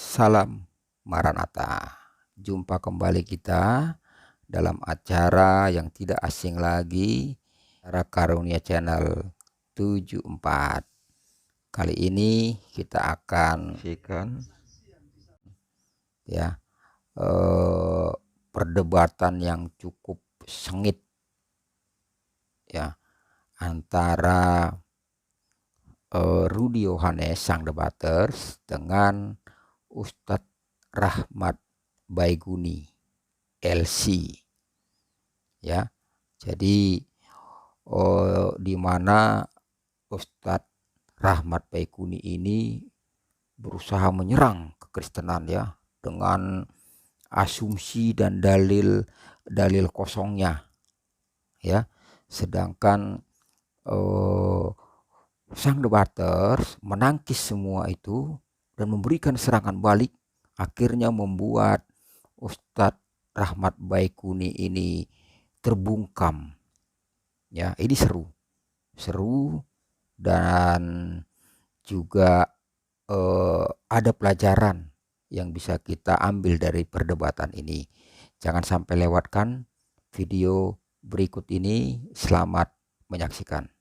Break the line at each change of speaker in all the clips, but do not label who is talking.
Salam Maranatha. Jumpa kembali kita dalam acara yang tidak asing lagi, acara Karunia Channel 74. Kali ini kita akan perdebatan yang cukup sengit antara Rudy Yohanes sang debaters dengan Ustadz Rahmat Baiguni LC jadi di mana Ustadz Rahmat Baiguni ini berusaha menyerang kekristenan dengan asumsi dan dalil kosongnya sedangkan sang debaters menangkis semua itu dan memberikan serangan balik, akhirnya membuat Ustadz Rahmat Baiguni ini terbungkam. Ini seru dan juga ada pelajaran yang bisa kita ambil dari perdebatan ini. Jangan sampai lewatkan video berikut ini. Selamat menyaksikan.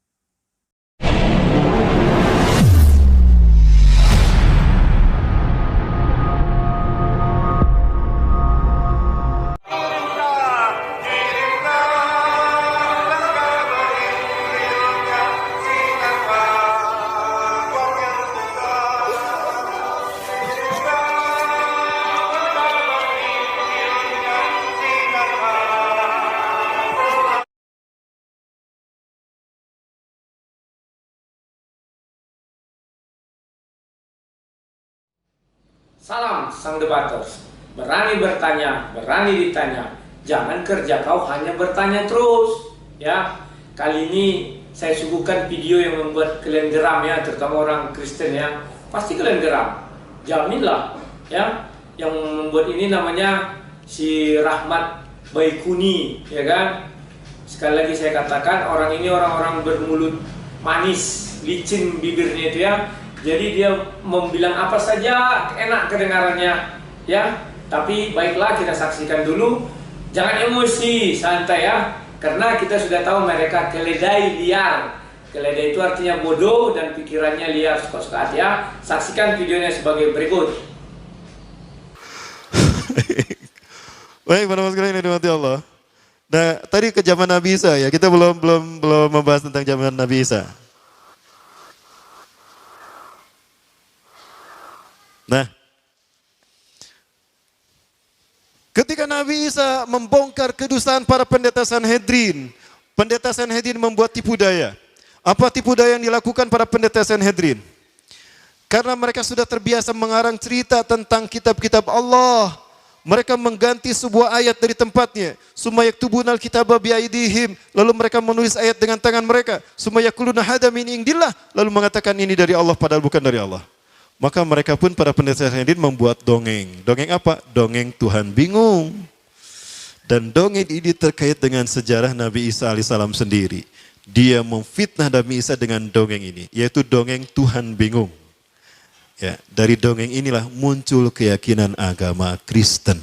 Salam sang debaters, berani bertanya, berani ditanya. Jangan kerja kau hanya bertanya terus. Kali ini saya suguhkan video yang membuat kalian geram terutama orang Kristen pasti kalian geram. Jaminlah yang membuat ini namanya si Rahmat Baiguni Sekali lagi saya katakan, orang ini orang-orang bermulut manis, licin bibirnya itu Jadi dia membilang apa saja enak kedengarannya Tapi baiklah, kita saksikan dulu. Jangan emosi, santai karena kita sudah tahu mereka keledai liar. Keledai itu artinya bodoh dan pikirannya liar suka-suka hati Saksikan videonya sebagai berikut.
Baik, para sekalian yang dirahmati Allah. Nah, tadi ke zaman Nabi Isa kita belum membahas tentang zaman Nabi Isa. Nah, ketika Nabi Isa membongkar kedustaan para pendeta Sanhedrin, pendeta Sanhedrin membuat tipu daya. Apa tipu daya yang dilakukan para pendeta Sanhedrin? Karena mereka sudah terbiasa mengarang cerita tentang kitab-kitab Allah, mereka mengganti sebuah ayat dari tempatnya. Summa yaktubunal kitaba biaidihim, lalu mereka menulis ayat dengan tangan mereka. Summa yaquluna hadza min indillah, lalu mengatakan ini dari Allah padahal bukan dari Allah. Maka mereka pun para pendeta Sanhedrin membuat dongeng. Dongeng apa? Dongeng Tuhan bingung. Dan dongeng ini terkait dengan sejarah Nabi Isa alaihissalam sendiri. Dia memfitnah Nabi Isa dengan dongeng ini, yaitu dongeng Tuhan bingung. Dari dongeng inilah muncul keyakinan agama Kristen.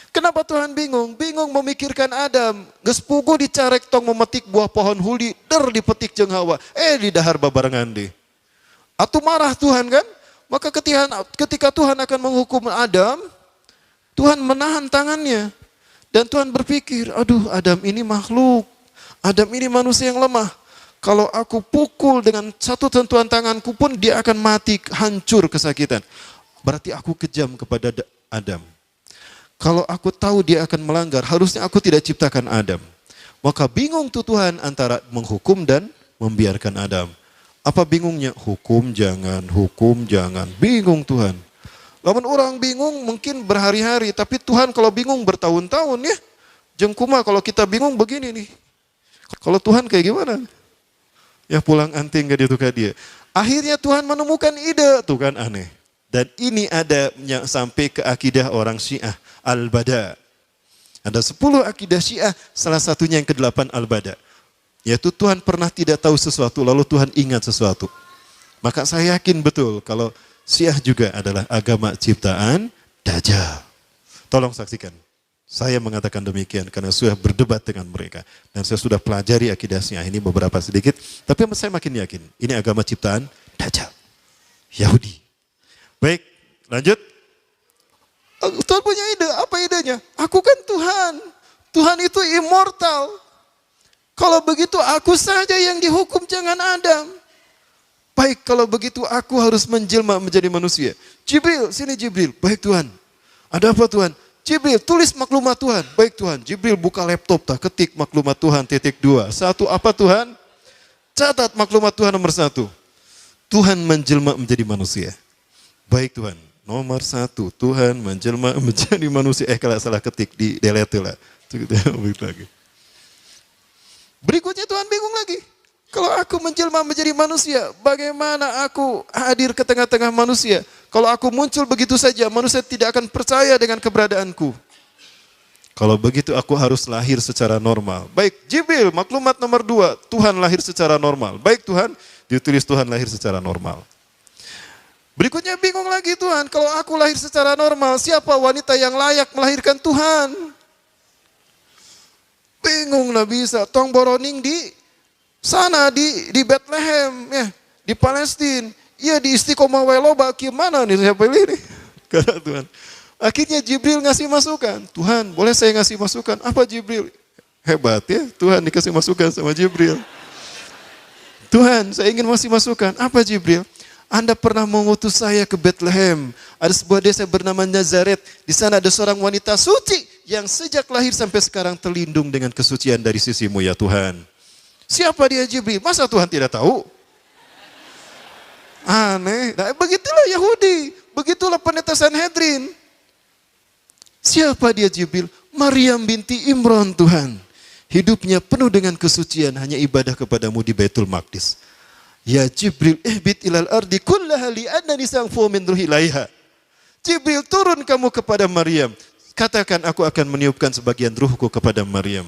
Kenapa Tuhan bingung? Bingung memikirkan Adam. Geus puguh dicarek tong memetik buah pohon huli, dipetik jeung Hawa. Di dahar babarengan deh. Atau marah Tuhan kan? Maka ketika Tuhan akan menghukum Adam, Tuhan menahan tangannya. Dan Tuhan berpikir, aduh Adam ini makhluk. Adam ini manusia yang lemah. Kalau aku pukul dengan satu sentuhan tanganku pun dia akan mati, hancur kesakitan. Berarti aku kejam kepada Adam. Kalau aku tahu dia akan melanggar, harusnya aku tidak ciptakan Adam. Maka bingung tuh Tuhan antara menghukum dan membiarkan Adam. Apa bingungnya? Hukum jangan, bingung Tuhan. Lamun orang bingung mungkin berhari-hari, tapi Tuhan kalau bingung bertahun-tahun Jeung kumaha kalau kita bingung begini nih. Kalau Tuhan kayak gimana? Pulang anting gak ditukar dia. Akhirnya Tuhan menemukan ide, tuh kan aneh. Dan ini ada sampai ke akidah orang Syiah, Al-Bada. Ada 10 akidah Syiah, salah satunya yang ke-8 Al-Bada. Yaitu Tuhan pernah tidak tahu sesuatu, lalu Tuhan ingat sesuatu. Maka saya yakin betul kalau Syiah juga adalah agama ciptaan Dajjal. Tolong saksikan. Saya mengatakan demikian karena sudah berdebat dengan mereka. Dan saya sudah pelajari akidah Syiah ini beberapa sedikit. Tapi saya makin yakin. Ini agama ciptaan Dajjal. Yahudi. Baik, lanjut. Tuhan punya ide. Apa idenya? Aku kan Tuhan. Tuhan itu immortal. Kalau begitu aku saja yang dihukum, jangan Adam. Baik, kalau begitu aku harus menjelma menjadi manusia. Jibril, sini Jibril. Baik Tuhan. Ada apa Tuhan? Jibril, tulis maklumat Tuhan. Baik Tuhan. Jibril buka laptop, ketik maklumat Tuhan ;2. Satu apa Tuhan? Catat maklumat Tuhan nomor 1. Tuhan menjelma menjadi manusia. Baik Tuhan. Nomor 1, Tuhan menjelma menjadi manusia. Kalau salah ketik, di delete lah. Berikutnya Tuhan bingung lagi. Kalau aku menjelma menjadi manusia, bagaimana aku hadir ke tengah-tengah manusia? Kalau aku muncul begitu saja, manusia tidak akan percaya dengan keberadaanku. Kalau begitu aku harus lahir secara normal. Baik, Jibril, maklumat nomor 2, Tuhan lahir secara normal. Baik Tuhan, ditulis Tuhan lahir secara normal. Berikutnya bingung lagi Tuhan, kalau aku lahir secara normal, siapa wanita yang layak melahirkan Tuhan? Bingung lah bisa, tong boroning di sana di Bethlehem, ya, di Palestina. Iya di Istiqomah Weloba, gimana nih saya pilih nih? Kata Tuhan. Akhirnya Jibril ngasih masukan. Tuhan, boleh saya ngasih masukan? Apa Jibril? Hebat ya, Tuhan dikasih masukan sama Jibril. Tuhan, saya ingin ngasih masukan. Apa Jibril? Anda pernah mengutus saya ke Bethlehem. Ada sebuah desa bernama Nazaret. Di sana ada seorang wanita suci yang sejak lahir sampai sekarang terlindung dengan kesucian dari sisimu ya Tuhan. Siapa dia Jibril? Masa Tuhan tidak tahu? Aneh. Nah, begitulah Yahudi. Begitulah pendeta Sanhedrin. Siapa dia Jibril? Maryam binti Imran Tuhan. Hidupnya penuh dengan kesucian, hanya ibadah kepadamu di Baitul Maqdis. Ya Jibril, ihbit ilal ardi kullaha li annani sangfu min ruhi ilaiha. Jibril, turun kamu kepada Maryam. Katakan aku akan meniupkan sebagian ruhku kepada Maryam.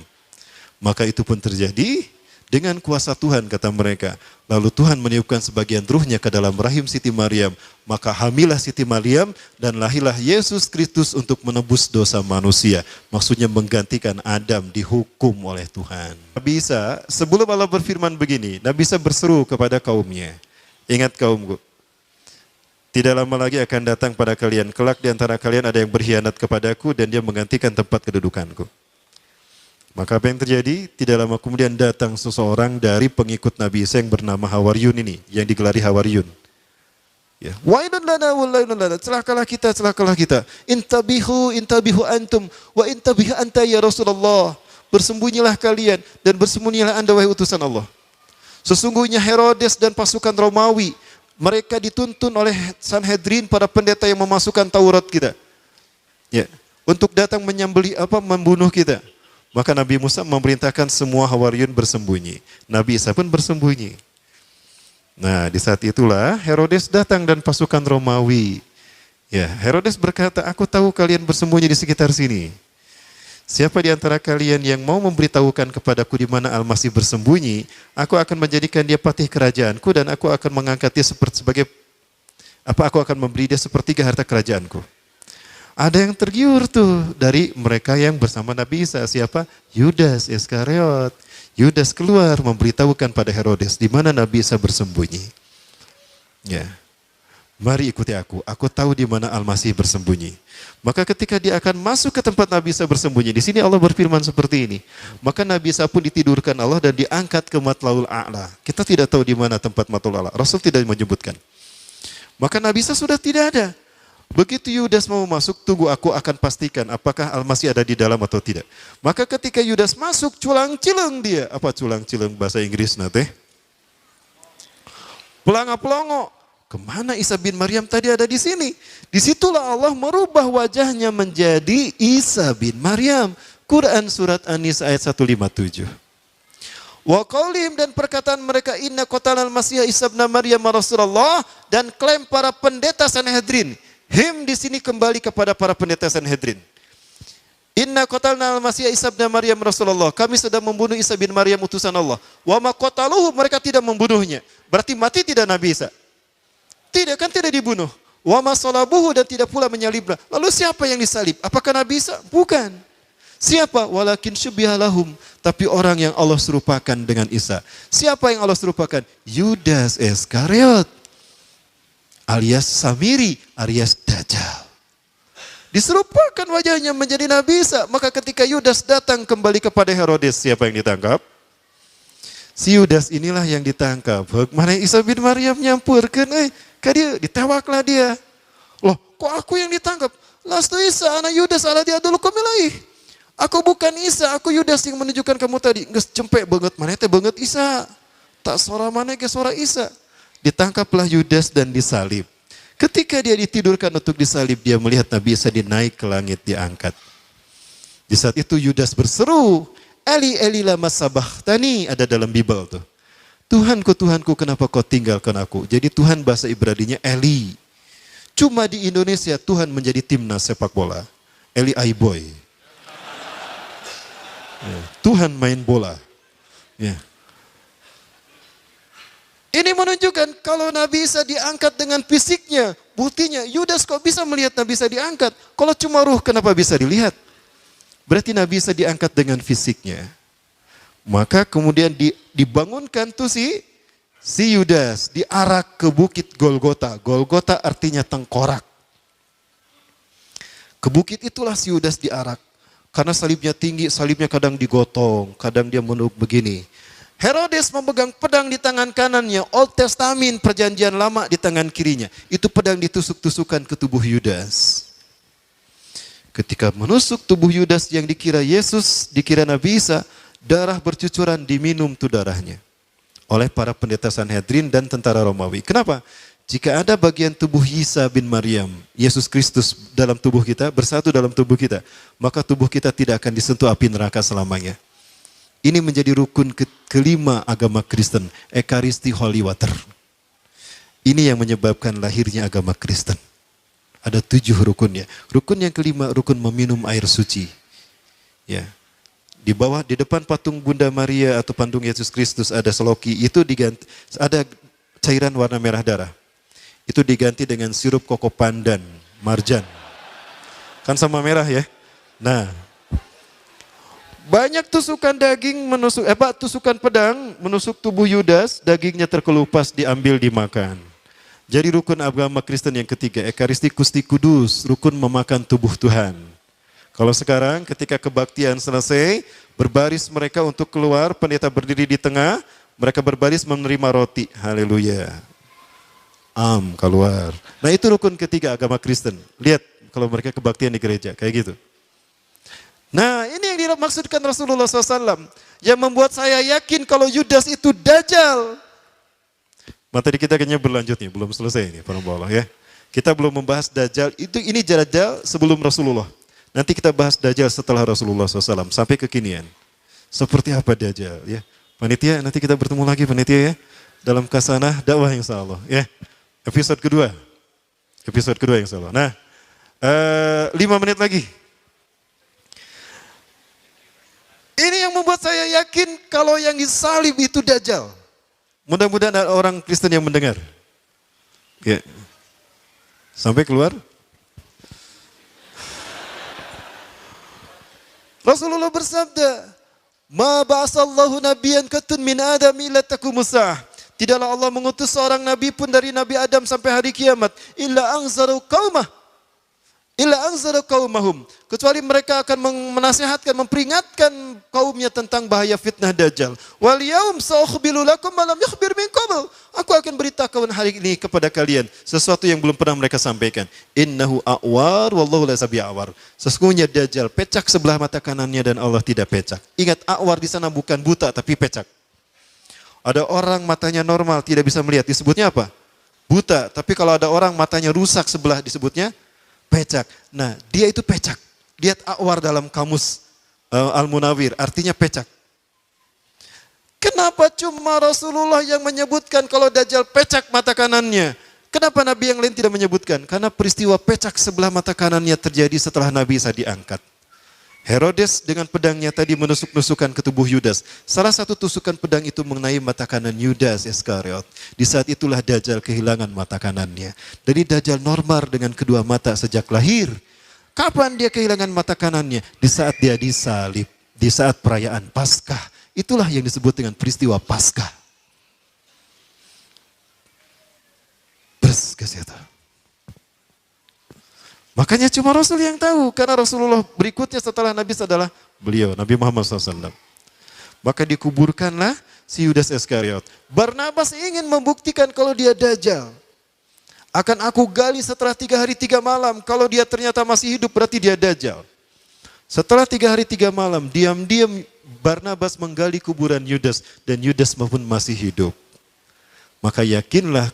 Maka itu pun terjadi. Dengan kuasa Tuhan kata mereka. Lalu Tuhan meniupkan sebagian ruhnya ke dalam rahim Siti Maryam. Maka hamilah Siti Maryam dan lahirlah Yesus Kristus untuk menebus dosa manusia. Maksudnya menggantikan Adam dihukum oleh Tuhan. Nabi Isa sebelum Allah berfirman begini. Nabi Isa berseru kepada kaumnya. Ingat kaumku. Tidak lama lagi akan datang pada kalian. Kelak di antara kalian ada yang berkhianat kepadaku dan dia menggantikan tempat kedudukanku. Maka apa yang terjadi? Tidak lama kemudian datang seseorang dari pengikut Nabi Isa yang bernama Hawariyun ini, yang digelari Hawariyun. Ya. Wailun lana wailun lana, celakalah kita, celakalah kita. Intabihu antum wa intabihu anta ya Rasulullah. Bersembunyilah kalian dan bersembunyilah Anda wahai utusan Allah. Sesungguhnya Herodes dan pasukan Romawi, mereka dituntun oleh Sanhedrin, para pendeta yang memasukkan Taurat kita. Ya, untuk datang membunuh kita. Maka Nabi Musa memerintahkan semua Hawariyun bersembunyi. Nabi Isa pun bersembunyi. Nah, di saat itulah Herodes datang dan pasukan Romawi. Ya, Herodes berkata, aku tahu kalian bersembunyi di sekitar sini. Siapa di antara kalian yang mau memberitahukan kepadaku di mana Al-Masih bersembunyi, aku akan menjadikan dia patih kerajaanku dan aku akan mengangkat dia aku akan memberi dia sepertiga harta kerajaanku. Ada yang tergiur tuh dari mereka yang bersama Nabi Isa. Siapa? Yudas Iskariot. Yudas keluar memberitahukan pada Herodes di mana Nabi Isa bersembunyi. Ya. Mari ikuti aku. Aku tahu di mana Al-Masih bersembunyi. Maka ketika dia akan masuk ke tempat Nabi Isa bersembunyi, di sini Allah berfirman seperti ini. Maka Nabi Isa pun ditidurkan Allah dan diangkat ke Matlaul A'la. Kita tidak tahu di mana tempat Matlaul A'la. Rasul tidak menyebutkan. Maka Nabi Isa sudah tidak ada. Begitu Yudas mau masuk, tunggu aku akan pastikan apakah Al-Masih ada di dalam atau tidak. Maka ketika Yudas masuk, culang-cileng dia. Apa culang-cileng bahasa Inggris nanti? Pelanga-pelongo. Kemana Isa bin Maryam tadi ada di sini? Disitulah Allah merubah wajahnya menjadi Isa bin Maryam. Quran surat An-Nisa ayat 157. Wa qaulihim, dan perkataan mereka, inna qatalal Masih Isa bin Maryam Rasulullah, dan klaim para pendeta Sanhedrin. Him di sini kembali kepada para pendeta Sanhedrin. Inna qatalna al-Masih Isa bin Maryam Rasulullah. Kami sedang membunuh Isa bin Maryam utusan Allah. Wa ma qataluhu, mereka tidak membunuhnya. Berarti mati tidak Nabi Isa? Tidak, kan tidak dibunuh. Wa ma salabuhu, dan tidak pula menyalibnya. Lalu siapa yang disalib? Apakah Nabi Isa? Bukan. Siapa? Walakin syubiha lahum, tapi orang yang Allah serupakan dengan Isa. Siapa yang Allah serupakan? Yudas Iskariot alias Samiri alias Dajjal. Diserupakan wajahnya menjadi Nabi Isa. Maka ketika Yudas datang kembali kepada Herodes, siapa yang ditangkap? Si Yudas inilah yang ditangkap. Mana Isa bin Maryam nyampurkan, dia ditewaklah dia. Loh, kok aku yang ditangkap? Lastu Isa, anak Yudas, ala dia dulu kamilaih. Aku bukan Isa, aku Yudas yang menunjukkan kamu tadi. Nges cempek banget, mana teh banget Isa. Tak suara mana ke suara Isa. Ditangkaplah Yudas dan disalib. Ketika dia ditidurkan untuk disalib, dia melihat Nabi Isa dinaik ke langit, diangkat. Di saat itu Yudas berseru, Eli Eli lama sabahtani, ada dalam Bible tuh. Tuhanku, Tuhanku, kenapa kau tinggalkan aku? Jadi Tuhan bahasa Ibraninya Eli. Cuma di Indonesia Tuhan menjadi timnas sepak bola. Eli Aiboy. Ya, Tuhan main bola. Ya. Ini menunjukkan kalau Nabi Isa diangkat dengan fisiknya. Buktinya Yudas kok bisa melihat Nabi Isa diangkat? Kalau cuma ruh kenapa bisa dilihat? Berarti Nabi Isa diangkat dengan fisiknya. Maka kemudian dibangunkan tuh si Yudas, diarak ke bukit Golgota. Golgota artinya tengkorak. Ke bukit itulah si Yudas diarak. Karena salibnya tinggi, salibnya kadang digotong, kadang dia menunduk begini. Herodes memegang pedang di tangan kanannya, Old Testament perjanjian lama di tangan kirinya. Itu pedang ditusuk-tusukan ke tubuh Yudas. Ketika menusuk tubuh Yudas yang dikira Yesus, dikira Nabi Isa, darah bercucuran, diminum tuh darahnya oleh para pendeta Sanhedrin dan tentara Romawi. Kenapa? Jika ada bagian tubuh Isa bin Maryam, Yesus Kristus dalam tubuh kita, bersatu dalam tubuh kita, maka tubuh kita tidak akan disentuh api neraka selamanya. Ini menjadi rukun kelima agama Kristen, Ekaristi Holy Water. Ini yang menyebabkan lahirnya agama Kristen. Ada 7 rukunnya. Rukun yang kelima, rukun meminum air suci. Ya. Di bawah, di depan patung Bunda Maria atau patung Yesus Kristus ada seloki, itu diganti, ada cairan warna merah darah. Itu diganti dengan sirup koko pandan, marjan. Kan sama merah ya. Nah, banyak tusukan daging tusukan pedang menusuk tubuh Yudas, dagingnya terkelupas diambil dimakan. Jadi rukun agama Kristen yang ketiga, Ekaristi Gusti Kudus, rukun memakan tubuh Tuhan. Kalau sekarang ketika kebaktian selesai, berbaris mereka untuk keluar, pendeta berdiri di tengah, mereka berbaris menerima roti. Haleluya. Keluar. Nah itu rukun ketiga agama Kristen. Lihat kalau mereka kebaktian di gereja, kayak gitu. Nah ini yang dimaksudkan Rasulullah SAW. Yang membuat saya yakin kalau Yudas itu Dajjal. Materi kita kayaknya berlanjut nih, belum selesai nih para Allah ya. Kita belum membahas Dajjal, ini Dajjal sebelum Rasulullah. Nanti kita bahas Dajjal setelah Rasulullah SAW, sampai kekinian. Seperti apa Dajjal ya. Panitia, nanti kita bertemu lagi panitia ya. Dalam kasanah dakwah insya Allah ya. Episode kedua insya Allah. Nah, 5 menit lagi. Ini yang membuat saya yakin kalau yang disalib itu Dajjal. Mudah-mudahan ada orang Kristen yang mendengar. Ya. Sampai keluar. Rasulullah bersabda, "Ma ba'asallahu nabiyyan katun min Adam illa takumusah." Tidaklah Allah mengutus seorang nabi pun dari Nabi Adam sampai hari kiamat. Illa anzaru qaumahum. Kecuali mereka akan menasihatkan, memperingatkan kaumnya tentang bahaya fitnah Dajjal. Wal yaum sa'ukhbiru lakum ma lam yukhbir min qabl. Aku akan beritakan hari ini kepada kalian sesuatu yang belum pernah mereka sampaikan. Innahu a'war wallahu la sabi'awar. Sesungguhnya Dajjal pecak sebelah mata kanannya dan Allah tidak pecak. Ingat, a'war di sana bukan buta tapi pecak. Ada orang matanya normal tidak bisa melihat, disebutnya apa? Buta. Tapi kalau ada orang matanya rusak sebelah disebutnya pecak. Nah, dia itu pecak. Lihat a'war dalam kamus Al-Munawir, artinya pecak. Kenapa cuma Rasulullah yang menyebutkan kalau Dajjal pecak mata kanannya? Kenapa Nabi yang lain tidak menyebutkan? Karena peristiwa pecak sebelah mata kanannya terjadi setelah Nabi Isa diangkat. Herodes dengan pedangnya tadi menusuk-nusukkan ke tubuh Yudas. Salah satu tusukan pedang itu mengenai mata kanan Yudas Iskariot. Di saat itulah Dajjal kehilangan mata kanannya. Jadi Dajjal normal dengan kedua mata sejak lahir. Kapan dia kehilangan mata kanannya? Di saat dia disalib, di saat perayaan Paskah. Itulah yang disebut dengan peristiwa Paskah. Bers ke situ. Makanya cuma Rasul yang tahu, karena Rasulullah berikutnya setelah Nabi adalah beliau, Nabi Muhammad SAW. Maka dikuburkanlah si Yudas Iskariot. Barnabas ingin membuktikan kalau dia Dajjal. Akan aku gali setelah 3 hari 3 malam, kalau dia ternyata masih hidup berarti dia Dajjal. Setelah 3 hari 3 malam, diam-diam Barnabas menggali kuburan Yudas, dan Yudas pun masih hidup. Maka yakinlah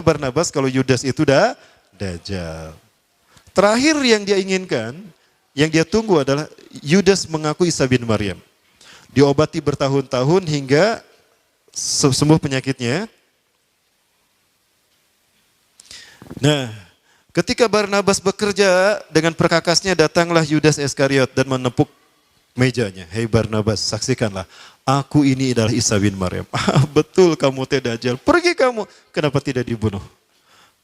Barnabas kalau Yudas itu dah Dajjal. Terakhir yang dia inginkan, yang dia tunggu adalah Yudas mengaku Isa bin Maryam. Diobati bertahun-tahun hingga sembuh penyakitnya. Nah, ketika Barnabas bekerja dengan perkakasnya, datanglah Yudas Iskariot dan menepuk mejanya. Hei Barnabas, saksikanlah, aku ini adalah Isa bin Maryam. Betul kamu Dajjal, pergi kamu. Kenapa tidak dibunuh?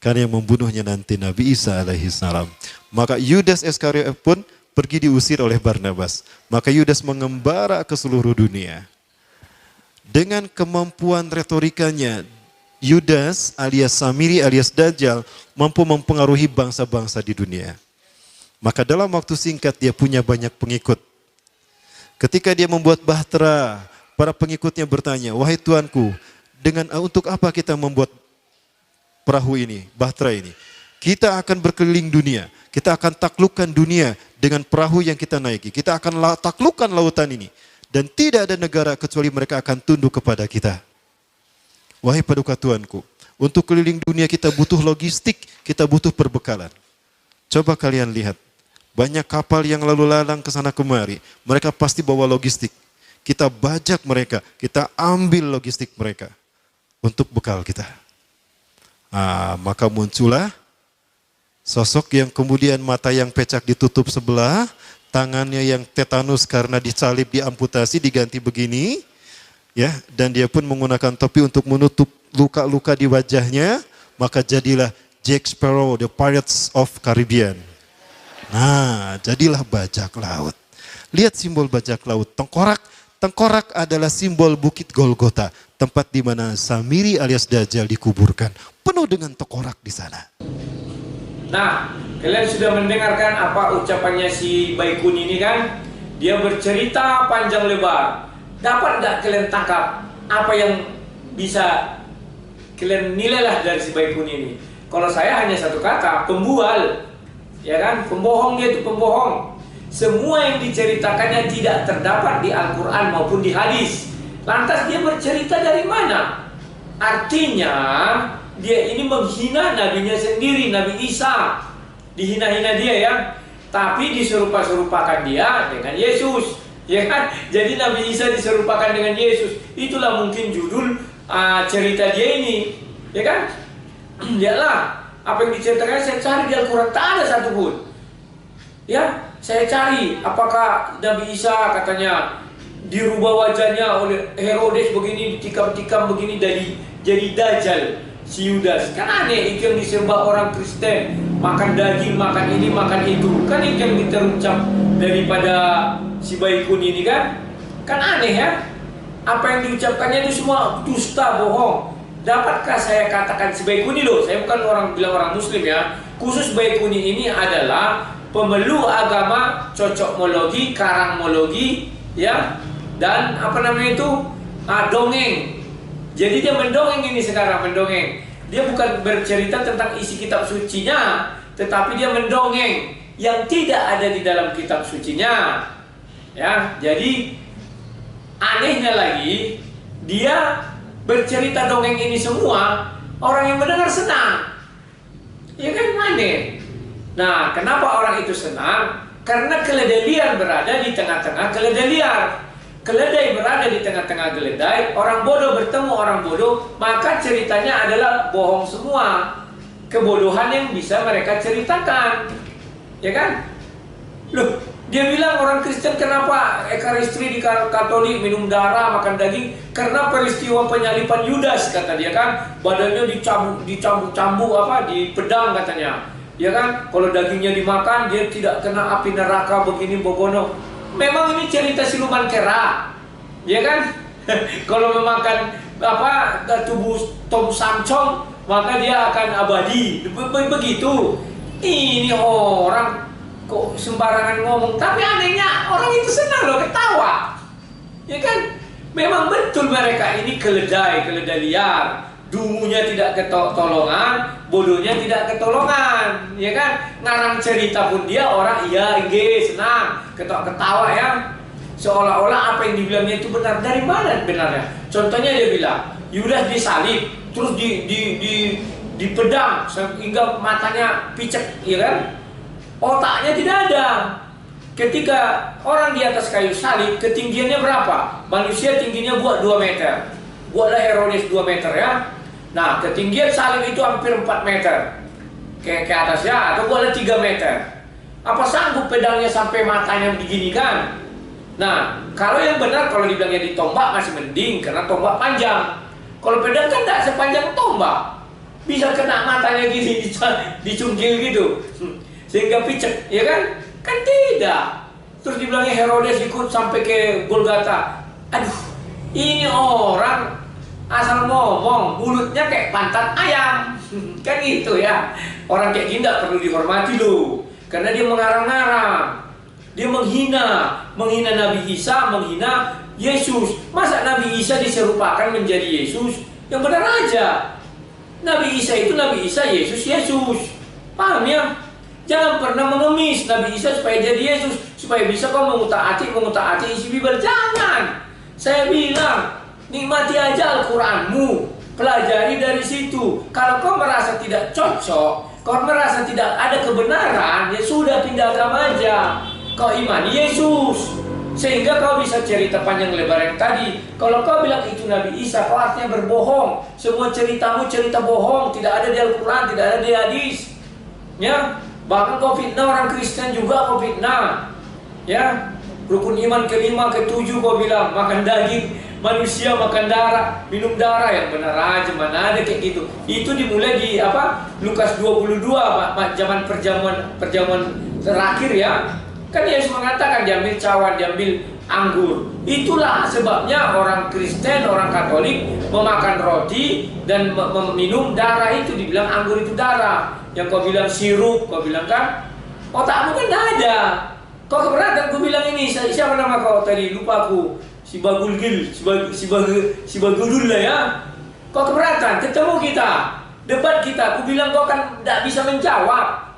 Karena yang membunuhnya nanti Nabi Isa alaihissalam. Maka Yudas Iskariot pun pergi diusir oleh Barnabas. Maka Yudas mengembara ke seluruh dunia. Dengan kemampuan retorikanya, Yudas alias Samiri alias Dajjal mampu mempengaruhi bangsa-bangsa di dunia. Maka dalam waktu singkat dia punya banyak pengikut. Ketika dia membuat bahtera, para pengikutnya bertanya, wahai Tuanku, untuk apa kita membuat perahu ini, bahtera ini? Kita akan berkeliling dunia, kita akan taklukkan dunia dengan perahu yang kita naiki. Kita akan taklukkan lautan ini. Dan tidak ada negara kecuali mereka akan tunduk kepada kita. Wahai paduka Tuanku, untuk keliling dunia kita butuh logistik, kita butuh perbekalan. Coba kalian lihat, banyak kapal yang lalu lalang ke sana kemari, mereka pasti bawa logistik. Kita bajak mereka, kita ambil logistik mereka untuk bekal kita. Maka muncullah sosok yang kemudian mata yang pecak ditutup sebelah, tangannya yang tetanus karena disalib, diamputasi, diganti begini. Ya, dan dia pun menggunakan topi untuk menutup luka-luka di wajahnya, maka jadilah Jack Sparrow, the Pirates of Caribbean. Nah, jadilah bajak laut. Lihat simbol bajak laut, tengkorak. Tengkorak adalah simbol Bukit Golgota, tempat di mana Samiri alias Dajjal dikuburkan, penuh dengan tengkorak di sana.
Nah, kalian sudah mendengarkan apa ucapannya si Baikun ini kan? Dia bercerita panjang lebar. Dapat nggak kalian tangkap apa yang bisa kalian nilailah dari si Baikun ini? Kalau saya hanya satu kata, pembual, ya kan? Pembohong, dia itu pembohong. Semua yang diceritakannya tidak terdapat di Al-Quran maupun di hadis. Lantas dia bercerita dari mana? Artinya dia ini menghina nabinya sendiri, Nabi Isa. Dihina-hina dia ya. Tapi diserupa-serupakan dia dengan Yesus. Ya kan? Jadi Nabi Isa diserupakan dengan Yesus. Itulah mungkin judul cerita dia ini. Ya kan? Lihatlah apa yang diceritakan, saya cari di Al-Quran, tak ada satupun. Ya, saya cari apakah Nabi Isa katanya dirubah wajahnya oleh Herodes begini, ditikam-tikam begini jadi Dajjal si Yudas. Kan aneh, itu yang disembah orang Kristen, makan daging, makan ini, makan itu. Kan itu yang diterucap daripada si Baikun ini kan aneh ya. Apa yang diucapkannya itu semua dusta, bohong. Dapatkah saya katakan si Baikun ini loh, saya bukan bilang orang Muslim ya. Khusus Baikun ini adalah pemeluk agama cocokmologi, karangmologi, ya, dan apa namanya itu dongeng. Jadi dia mendongeng ini sekarang, mendongeng. Dia bukan bercerita tentang isi kitab sucinya, tetapi dia mendongeng yang tidak ada di dalam kitab sucinya. Ya, jadi anehnya lagi, dia bercerita dongeng ini semua, orang yang mendengar senang. Ya kan, aneh. Nah, kenapa orang itu senang? Karena keledai liar berada di tengah-tengah keledai liar. Keledai berada di tengah-tengah keledai, orang bodoh bertemu orang bodoh, maka ceritanya adalah bohong semua. Kebodohan yang bisa mereka ceritakan. Ya kan? Loh, Dia bilang orang Kristen kenapa Ekaristi di Katolik minum darah, makan daging? Karena peristiwa penyalipan Yudas, kata dia kan. Badannya dicambuk apa, di pedang katanya. Ya kan, kalau dagingnya dimakan dia tidak kena api neraka begini bogono. Memang ini cerita siluman kera. Ya kan? Kalau memakan apa tubuh Tom Samcong, maka dia akan abadi. Begitu. Ini orang kok sembarangan ngomong, tapi anehnya orang itu senang loh, ketawa. Ya kan? Memang betul mereka ini keledai liar. Dungunya tidak ketolongan, bodohnya tidak ketolongan. Ya kan? Ngarang cerita pun dia orang iya, senang, ketawa ya. Seolah-olah apa yang dibilangnya itu benar. Dari mana benarnya? Contohnya dia bilang, Yudas disalib, terus di pedang sehingga matanya picek, ya kan? Otaknya tidak ada. Ketika orang di atas kayu salib, ketinggiannya berapa? Manusia tingginya buat 2 meter. Buatlah Herodes 2 meter ya. Nah, ketinggian salib itu hampir 4 meter ke atasnya, atau buatlah 3 meter. Apa sanggup pedangnya sampai matanya begini kan? Nah, kalau yang benar, kalau dibilangnya ditombak masih mending, karena tombak panjang. Kalau pedang kan tidak sepanjang tombak. Bisa kena matanya gini, dicungkil gitu, sehingga picek, ya kan? Kan tidak. Terus dibilangnya Herodes ikut sampai ke Golgata. Aduh, ini orang asal ngomong, mulutnya kayak pantat ayam. Kan gitu ya. Orang kayak gini tidak perlu dihormati loh, karena dia mengarang-arang. Dia menghina Nabi Isa, menghina Yesus. Masa Nabi Isa diserupakan menjadi Yesus? Yang benar aja. Nabi Isa itu Nabi Isa, Yesus Yesus. Paham ya? Jangan pernah mengemis Nabi Isa supaya jadi Yesus, supaya bisa kau mengutaati isi Bible. Jangan. Saya bilang, nikmati aja Al-Quranmu, pelajari dari situ. Kalau kau merasa tidak cocok, kau merasa tidak ada kebenaran, ya sudah, pindah agama aja. Kau imani Yesus, sehingga kau bisa cerita panjang lebar yang tadi. Kalau kau bilang itu Nabi Isa, kau artinya berbohong. Semua ceritamu cerita bohong, tidak ada di Al-Quran, tidak ada di hadis. Ya, bahkan kau fitnah orang Kristen juga, kau fitnah. Ya, rukun iman kelima, ketujuh kau bilang makan daging manusia, makan darah, minum darah. Yang benar aja, mana ada kayak gitu. Itu dimulai di apa? Lukas 22, zaman perjamuan terakhir ya. Kan Yesus mengatakan diambil cawan, diambil anggur. Itulah sebabnya orang Kristen, orang Katolik memakan roti dan meminum darah itu. Dibilang anggur itu darah. Yang kau bilang sirup, kau bilang kan otakmu kan tidak ada. Kau keberatan, kau bilang ini, siapa nama kau tadi? Lupa aku. Si Bagulgil, si Bagulul lah ya. Kau keberatan, ketemu kita, debat kita. Aku bilang kau kan tidak bisa menjawab.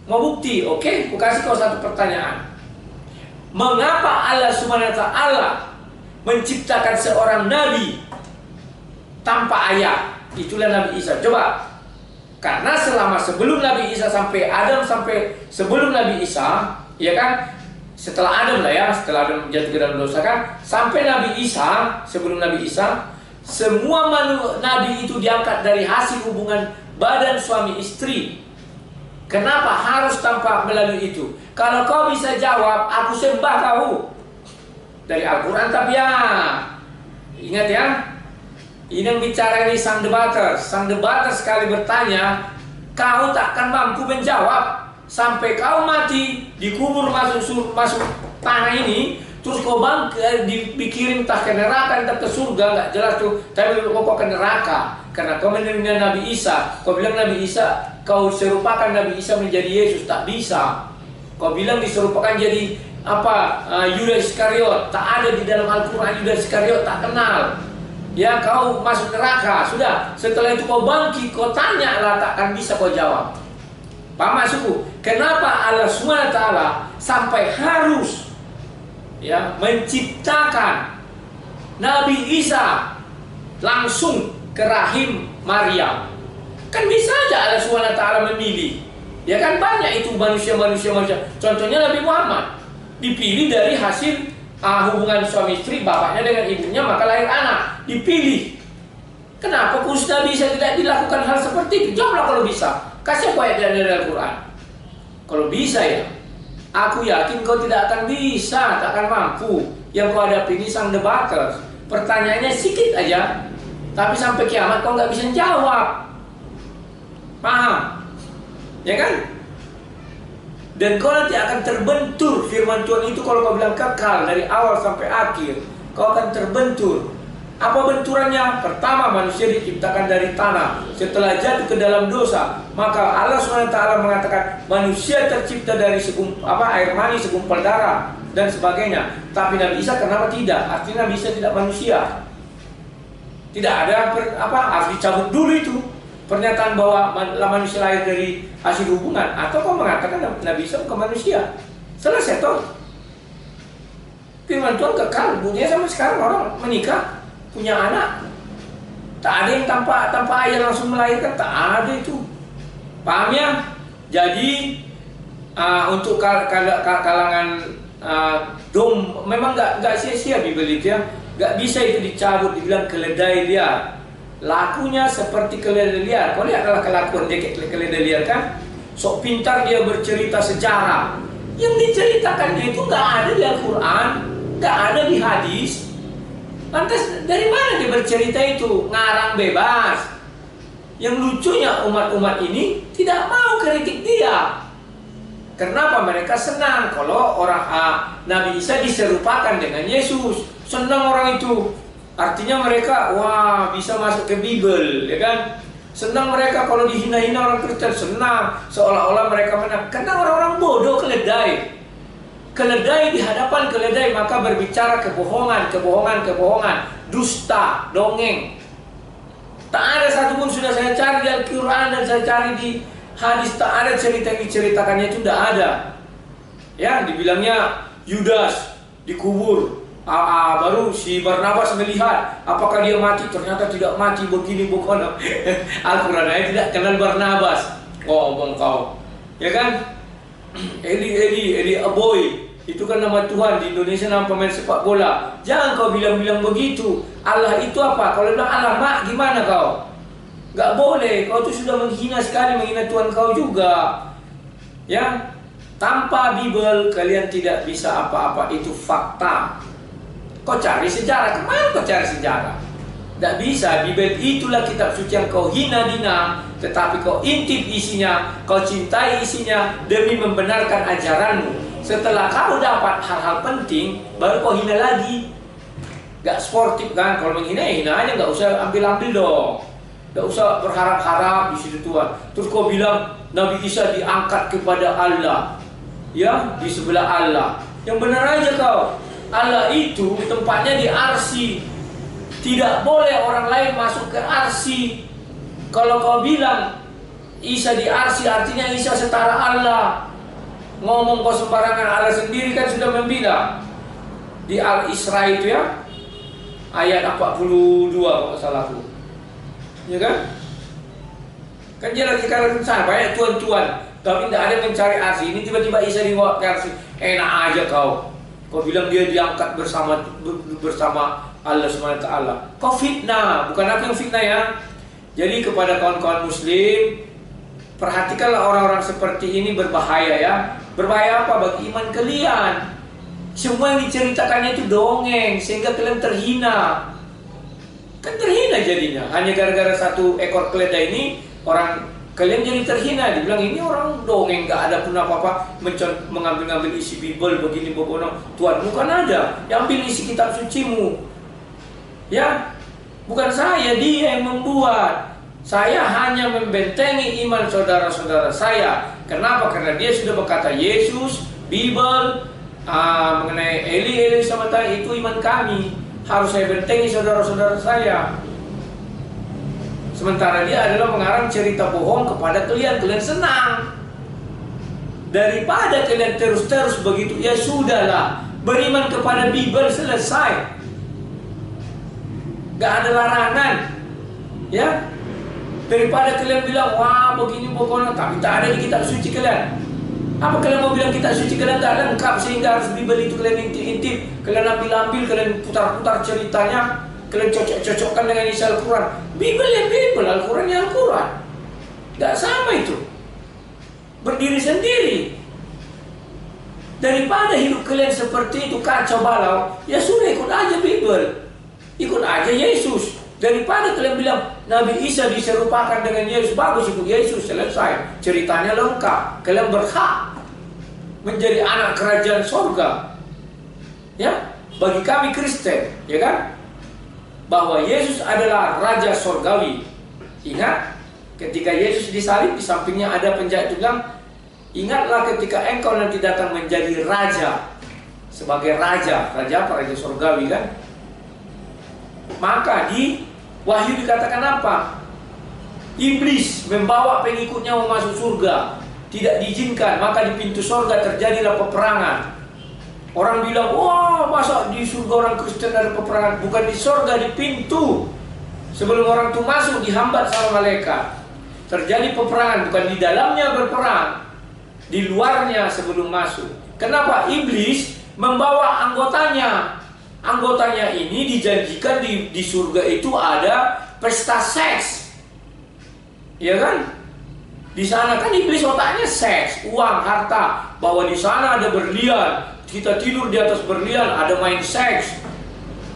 Mau bukti? Oke, aku kasih kau satu pertanyaan. Mengapa Allah SWT menciptakan seorang nabi tanpa ayah? Itulah Nabi Isa. Coba. Karena sebelum Nabi Isa sampai Adam, sampai sebelum Nabi Isa, ya kan? Setelah Adam lah ya, setelah Adam jatuh ke dalam dosa kan, sampai Nabi Isa, sebelum Nabi Isa, semua nabi itu diangkat dari hasil hubungan badan suami istri. Kenapa harus tanpa melalui itu? Kalau kau bisa jawab, aku sembah kau. Dari Al-Quran tapi ya. Ingat ya. Ini yang bicara ini sang debater. Sang debater sekali bertanya, kau takkan mampu menjawab. Sampai kau mati, dikubur masuk tanah ini, terus kau dipikirin entah ke neraka, entah ke surga, nggak jelas tuh. Tapi kau ke neraka. Karena kau menerima Nabi Isa. Kau bilang Nabi Isa, kau serupakan Nabi Isa menjadi Yesus, tak bisa. Kau bilang diserupakan jadi apa? Yudas Iskariot, tak ada di dalam Al-Quran. Yudas Iskariot tak kenal. Ya, kau masuk neraka. Sudah. Setelah itu kau bangkit, kau tanya lah, takkan bisa kau jawab. Paham maksudku? Kenapa Allah SWT sampai harus ya menciptakan Nabi Isa langsung ke rahim Maryam? Kan bisa aja Allah SWT memilih. Ya kan banyak itu manusia. Contohnya Nabi Muhammad dipilih dari hasil hubungan suami istri, bapaknya dengan ibunya, maka lahir anak. Dipilih. Kenapa khusus Nabi Isa tidak dilakukan hal seperti itu? Jawablah kalau bisa. Kasih aku ayat dari Al-Quran. Kalau bisa ya. Aku yakin kau tidak akan bisa, tak akan mampu. Yang kau hadapi ini sang debaters. Pertanyaannya sedikit aja, tapi sampai kiamat kau nggak bisa jawab. Paham? Ya kan? Dan kau nanti akan terbentur. Firman Tuhan itu kalau kau bilang kekal dari awal sampai akhir, kau akan terbentur. Apa benturannya? Pertama, manusia diciptakan dari tanah. Setelah jatuh ke dalam dosa, maka Allah SWT mengatakan manusia tercipta dari air mani, segumpal darah dan sebagainya. Tapi Nabi Isa kenapa tidak? Artinya Nabi Isa tidak manusia. Tidak ada harus dicabut dulu itu pernyataan bahwa manusia lahir dari hasil hubungan. Atau kau mengatakan Nabi Isa bukan manusia. Selesai toh. Firman Tuhan kekal. Dunia sampai sekarang orang menikah, punya anak, tak ada yang tanpa ayah langsung melahirkan, tak ada itu. Paham ya? Jadi untuk kalangan dom memang nggak sia-sia Bibel itu ya, nggak bisa itu dicabut, dibilang keledai liar. Lakunya seperti keledai liar. Kau lihatlah kelakuan dia keledai liar kan? Sok pintar dia bercerita sejarah. Yang diceritakannya itu nggak ada di Al-Quran, nggak ada di hadis. Lantas dari mana dia bercerita itu? Ngarang bebas. Yang lucunya umat-umat ini tidak mau kritik dia. Kenapa? Mereka senang kalau orang Nabi Isa diserupakan dengan Yesus. Senang orang itu. Artinya mereka, wah, bisa masuk ke Bible, ya kan? Senang mereka kalau dihina-hina orang Kristen. Senang, seolah-olah mereka menang. Karena orang-orang bodoh, keledai. Keledai di hadapan keledai maka berbicara kebohongan, dusta, dongeng. Tak ada satupun sudah saya cari di Al-Quran dan saya cari di hadis, tak ada cerita yang diceritakannya itu, tidak ada. Ya, dibilangnya Yudas dikubur. Baru si Barnabas melihat apakah dia mati, ternyata tidak mati, begini bukan. Al-Quran aja tidak kenal Barnabas. Ngomong kau, ya kan? Eli Aboy. Itu kan nama Tuhan, di Indonesia nama pemain sepak bola. Jangan kau bilang-bilang begitu. Allah itu apa? Kalau bilang Allah mak, gimana kau? Gak boleh, kau itu sudah menghina sekali, menghina Tuhan kau juga. Ya, tanpa Bible kalian tidak bisa apa-apa, itu fakta. Kau cari sejarah, kemana kau cari sejarah? Tidak bisa, Bible itulah kitab suci yang kau hina-hina, tetapi kau intip isinya, kau cintai isinya demi membenarkan ajaranmu. Setelah kau dapat hal-hal penting, baru kau hina lagi. Gak sportif kan? Kalau menghina, hina aja, gak usah ambil-ambil dong. Gak usah berharap-harap di situ Tuhan. Terus kau bilang Nabi Isa diangkat kepada Allah, ya, di sebelah Allah. Yang benar aja kau. Allah itu tempatnya di arsy. Tidak boleh orang lain masuk ke arsy. Kalau kau bilang Isa di arsy, artinya Isa setara Allah. Ngomong kau sembarangan, Allah sendiri kan sudah membilang di Al-Isra itu ya, ayat 42 kalau salahku, ya kan? Kan jelas sekarang sana banyak tuan-tuan, tapi tidak ada yang mencari arsy. Ini tiba-tiba Isa dibawa ke arsy, enak aja kau. Kau bilang dia diangkat bersama Allah SWT. Kau fitnah, bukan aku yang fitnah ya. Jadi kepada kawan-kawan muslim, perhatikanlah orang-orang seperti ini, berbahaya ya. Berbahaya apa? Bagi iman kalian. Semua yang diceritakannya itu dongeng, sehingga kalian terhina. Kan terhina jadinya. Hanya gara-gara satu ekor keledai ini, orang kalian jadi terhina. Dibilang ini orang dongeng, gak ada pun apa-apa, mengambil-ngambil isi Bible begini bobono. Tuhanmu kan ada, yang ambil isi kitab sucimu. Ya, bukan saya, dia yang membuat. Saya hanya membentengi iman saudara-saudara saya. Kenapa? Karena dia sudah berkata Yesus, Bible, mengenai Eli sama tadi, itu iman kami. Harus saya bentengi saudara-saudara saya. Sementara dia adalah mengarang cerita bohong kepada kalian. Kalian senang. Daripada kalian terus-terus begitu, ya sudahlah, beriman kepada Bible, selesai. Gak ada larangan. Ya, daripada kalian bilang, wah begini pokoknya, tapi tak ada di kitab suci kalian. Apa kalian mau bilang kitab suci kalian tak lengkap sehingga harus Bible itu kalian intip-intip, kalian ambil-ambil, kalian putar-putar ceritanya, kalian cocok-cocokkan dengan isi Al-Quran. Bible ya Bible, Al-Quran ya Al-Quran. Gak sama itu. Berdiri sendiri. Daripada hidup kalian seperti itu kacau balau, ya sudah ikut aja Bible, ikut aja Yesus. Daripada kalian bilang Nabi Isa diserupakan dengan Yesus, bagus ikut Yesus, selesai, ceritanya lengkap. Kalian berhak menjadi anak kerajaan sorga. Ya, bagi kami Kristen, ya kan, bahwa Yesus adalah Raja Sorgawi. Ingat, ketika Yesus disalib, di sampingnya ada penjahat itu bilang, ingatlah ketika engkau nanti datang menjadi raja. Sebagai raja, raja apa? Raja Sorgawi kan. Maka di Wahyu dikatakan apa? Iblis membawa pengikutnya mau masuk surga, tidak diizinkan, maka di pintu surga terjadilah peperangan. Orang bilang, wah masa di surga orang Kristen ada peperangan? Bukan di surga, di pintu. Sebelum orang itu masuk dihambat sama malaikat. Terjadi peperangan, bukan di dalamnya berperang, di luarnya sebelum masuk. Kenapa? Iblis membawa anggotanya. Anggotanya ini dijanjikan di surga itu ada pesta seks, ya kan? Di sana kan iblis otaknya seks, uang, harta. Bahwa di sana ada berlian, kita tidur di atas berlian, ada main seks,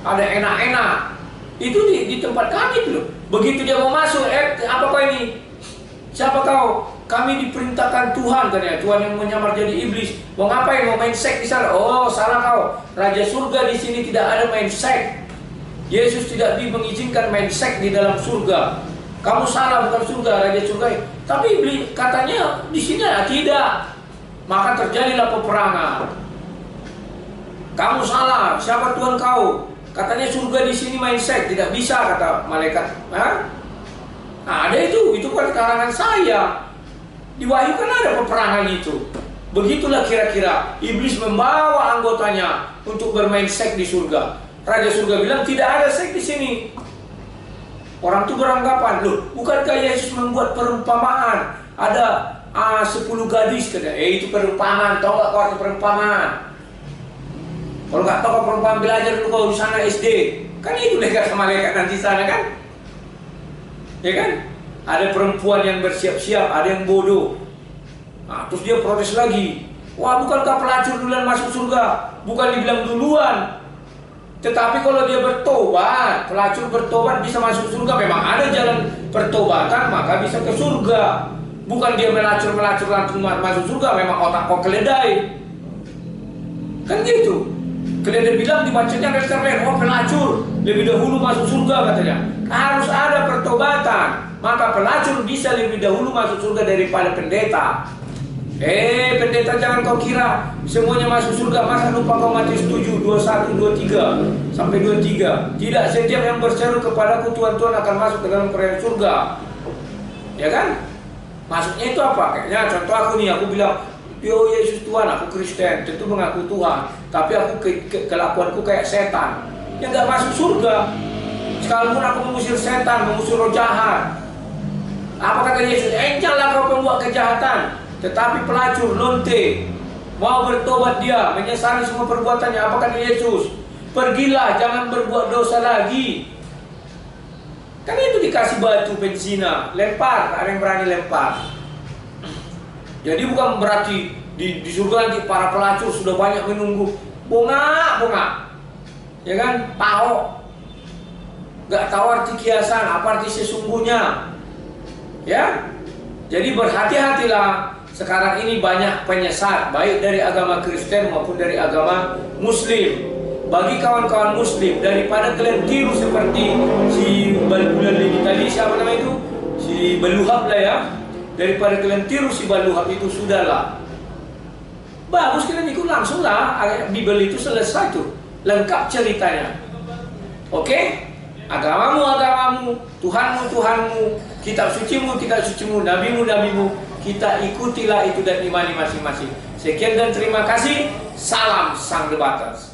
ada enak-enak. Itu di tempat kami dulu. Begitu dia mau masuk, apa kau ini? Siapa kau? Kami diperintahkan Tuhan, katanya. Tuhan yang menyamar jadi iblis. Mau ngapain? Mau main seks di sana? Oh, salah kau. Raja surga di sini tidak ada main seks. Yesus tidak mengizinkan main seks di dalam surga. Kamu salah, bukan surga, Raja surga. Tapi iblis katanya di sini tidak. Maka terjadilah peperangan. Kamu salah. Siapa Tuhan kau? Katanya surga di sini main seks, tidak bisa, kata malaikat. Hah? Nah, ada itu kan karangan saya. Di Wahyu kan ada peperangan itu. Begitulah kira-kira iblis membawa anggotanya untuk bermain seks di surga. Raja surga bilang tidak ada seks di sini. Orang itu beranggapan, loh, bukankah Yesus membuat perumpamaan? Ada 10 gadis, katanya. Itu perumpamaan, tahu nggak kau arti perumpamaan? Kalau nggak tahu perumpamaan, belajar dulu kau di sana SD. Kan itu mereka sama malaikat nanti sana kan? Ya kan? Ada perempuan yang bersiap-siap, ada yang bodoh. Nah, terus dia protes lagi. Wah, bukankah pelacur duluan masuk surga? Bukan dibilang duluan. Tetapi kalau dia bertobat, pelacur bertobat bisa masuk surga. Memang ada jalan pertobatan, maka bisa ke surga. Bukan dia melacur-melacur langsung masuk surga. Memang otak kau keledai. Kan gitu. Keledai bilang dibacanya reserver, oh pelacur lebih dahulu masuk surga katanya. Harus ada pertobatan. Maka pelacur bisa lebih dahulu masuk surga daripada pendeta. Pendeta jangan kau kira semuanya masuk surga. Masa lupa kau Matius 7, 21, 23 sampai 23. Tidak setiap yang berseru kepadaku Tuhan, Tuhan akan masuk ke dalam kerajaan surga. Ya kan? Masuknya itu apa? Kayaknya contoh aku nih, aku bilang, yo Yesus Tuhan, aku Kristen, tentu mengaku Tuhan. Tapi aku kelakuanku kayak setan. Ya nggak masuk surga. Sekalipun aku mengusir setan, mengusir roh jahat. Apa kata Yesus? Janganlah kau pembuat kejahatan. Tetapi pelacur, lonte, mau bertobat dia, menyesali semua perbuatannya. Apa kata Yesus? Pergilah, jangan berbuat dosa lagi. Kan itu dikasih batu benzina, lempar, ada yang berani lempar. Jadi bukan berarti di surga nanti para pelacur sudah banyak menunggu. Bunga. Ya kan? Tahu. Gak tahu arti kiasan, apa arti sesungguhnya. Ya. Jadi berhati-hatilah. Sekarang ini banyak penyesat, baik dari agama Kristen maupun dari agama Muslim. Bagi kawan-kawan Muslim, daripada kalian tiru seperti si Baluhab ini tadi, siapa nama itu? Si Baluhab lah ya. Daripada kalian tiru si Baluhab itu, sudahlah. Bagus kalian ikut langsung lah. Bible itu selesai tuh, lengkap ceritanya. Oke? Agamamu, Tuhanmu, kitab sucimu, nabimu, kita ikutilah itu dan imani masing-masing. Sekian dan terima kasih. Salam Sang Debaters.